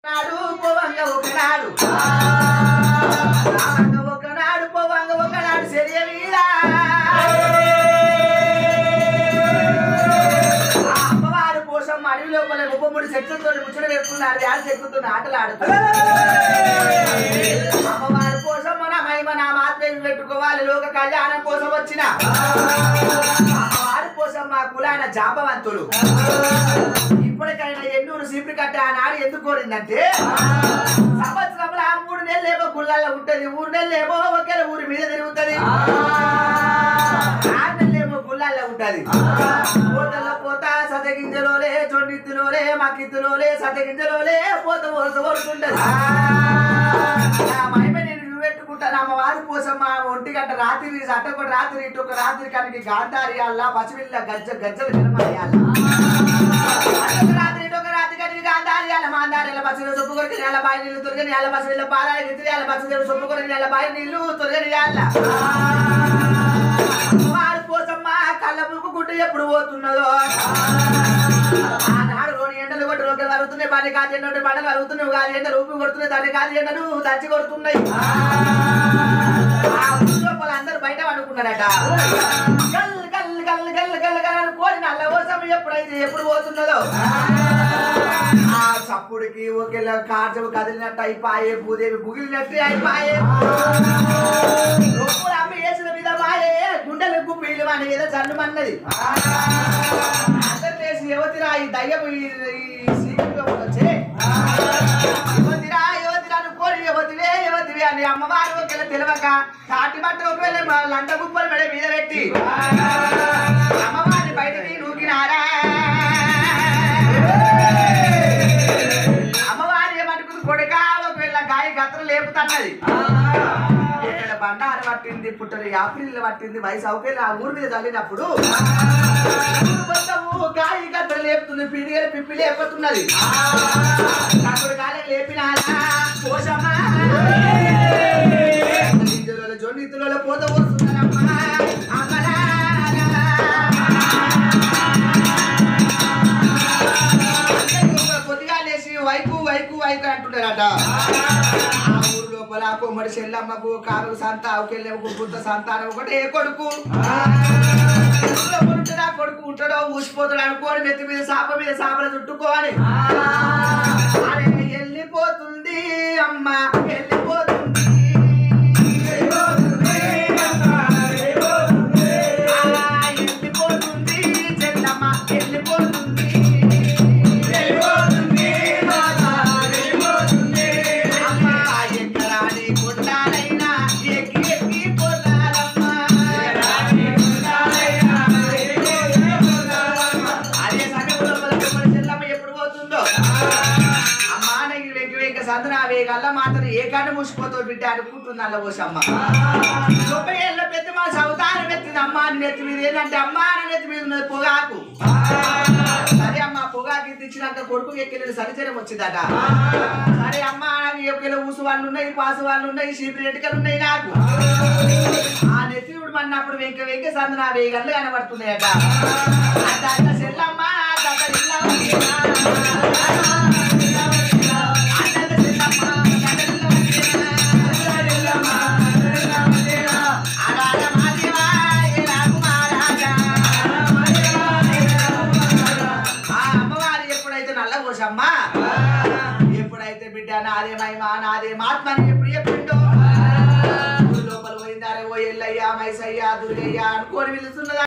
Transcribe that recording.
ఆటలు ఆడుతున్నారు అమ్మవారి కోసం మన మహిమ నా మాత్రం పెట్టుకోవాలి లోక కళ్యాణం కోసం వచ్చిన అమ్మవారి కోసం మా కులాన జాంబవంతులు ఇప్పటికైనా ఎన్నూరు సీపులు కట్టే ఆనాడు ఎందుకు కోరిందంటే సంవత్సరంలో 3 నెలలేమో గుళ్ళల్లో ఉంటది 3 నెలలేమో ఒకే ఊరి మీద తిరుగుతుంది 6 నెలలేమో గుళ్ళల్లో ఉంటది పోతల్లో పోత సతగింజలోలే జొండిత్తులోలే మక్కిత్తులోలే సతగింజలోలే పోత వరుసంటది మహిమ నేను పెట్టుకుంటాను అమ్మవారి కోసం మా 1 గంట రాత్రి అట్టొక రాత్రి ఇటొక రాత్రి కనుక గాంధారి అల్లా పసివిల్ల గజ్జలు జనమాయాల రాత్రి ఇటొక రాత్రి కనుక గాంధారి అల్ల మాందారి పసిలో సొప్పు కొరికి నెల బాయి నీళ్లు తొలగని నెల పసివిల్ల పారాయి గిత్రి అల్ల పసిదేవుడు సొప్పు కొరికి నెల బాయి నీళ్లు తొలగని అల్ల అమ్మవారి కోసం మా కళ్ళ ముక్కు గుట్టు ఎప్పుడు పోతున్నదో ఆనాడు 2 ఎండలు కొట్టి రోడ్లు కలుగుతున్నాయి బండి కాదు ఎండ బండలు కలుగుతున్నాయి కాదు ఎండలు ఊపి కొడుతున్నాయి తండ్రి కాదు ఎండలు దంచి కొడుతున్నాయి లోపల అందరూ బయట పడుకున్నారట గల్ గల్ గల్ గల్ గల్ గల్ కోడి నల్ల కోసం ఎప్పుడు పోతున్నదో ఆ చప్పుడికి ఒకేలా కార్చము కదిలినట్టు అయిపోయే భూదేవి గుగిలినట్టు అయిపోయే లోపల అమ్మ వేసిన మీద మాయే గుండెలు గుప్పిలు అని ఏదో చల్లుమన్నది అందరు లేచి యువతిరా ఈ దయ్యము ఈ సీట్లో వచ్చే యువతిరా యువతిరా అనుకోని యువతివే అని అమ్మవారు ఒకవేళ తెలియక తాటి బట్ట ఒకవేళ లంట గుప్పలు మెడ మీద పెట్టి అమ్మవారిని బయటికి నూకినారా అమ్మవారి ఏమనుకుంది కొడుకా ఒకవేళ గాయ గత్రం లేపుతున్నది ఇక్కడ బండారు పట్టింది పుట్టలు యాప్రిల్ పట్టింది వయసు ఒకవేళ ఆ ఊరి మీద చల్లినప్పుడు గాయ గత్రం లేపుతుంది పిడిగలు పిప్పి లేపుతున్నది అప్పుడు గాలి లేపినారా పోషమ్మా జొన్నితులలో పోత పోస్తున్నారమ్మా కొద్దిగా లేచి వైకు వైకు వైకు అంటున్నారట ఆ ఊరు లోపల కొమ్మడి చెల్లమ్మకు కారు సంత అవకెళ్ళకు బుద్ధ సంతానం ఒకటే కొడుకు కొడుకు ఉంటాడో ఊసిపోతాడు అనుకోని నెత్తి మీద సాపలు చుట్టుకోవాలి వెళ్ళిపోతుంది అమ్మ వెళ్ళిపోతుంది వెళ్ళిపోతుంది చెల్లమ్మ వెళ్ళిపోతుంది అమ్మ ఎక్కరాని కొండాలైనా ఎక్కి ఎక్కి పోతారమ్మా అదే సంగతి చెల్లమ్మ ఎప్పుడు పోతుందో సంతనా వేగల్లా మాత్రం ఏ కాడ మూసిపోతావు బిడ్డ అనుకుంటుంది అల్ల పోసమ్మ 90 ఏళ్ళ పెద్ద మా సౌతాన్ని మెత్తింది అమ్మ అని నెత్తి మీద ఏంటంటే అమ్మ అని నెత్తి మీద ఉన్నది పొగాకు సరే అమ్మ పొగాకు తెచ్చినాక కొడుకు ఎక్కిన సరిచరం వచ్చిందట సరే అమ్మ ఎక్కిన ఊసు వాళ్ళు ఉన్నాయి పాసు వాళ్ళు ఉన్నాయి చీపురు ఎంటికలు ఉన్నాయి నాకు ఆ నెత్తివుడు మన్నప్పుడు వెంక సంతనా వేగల్లు కనబడుతున్నాయట అంత చెల్లమ్మ అమ్మా ఎప్పుడైతే బిడ్డ నాదే మహిమ నాదే మాత్మని ఎప్పుడు చెప్పిండో లోపల పోయిందారే ఓ ఎల్లయ్యా మైసయ్యా దుర్గయ్యా అనుకోని పిలుస్తున్నదా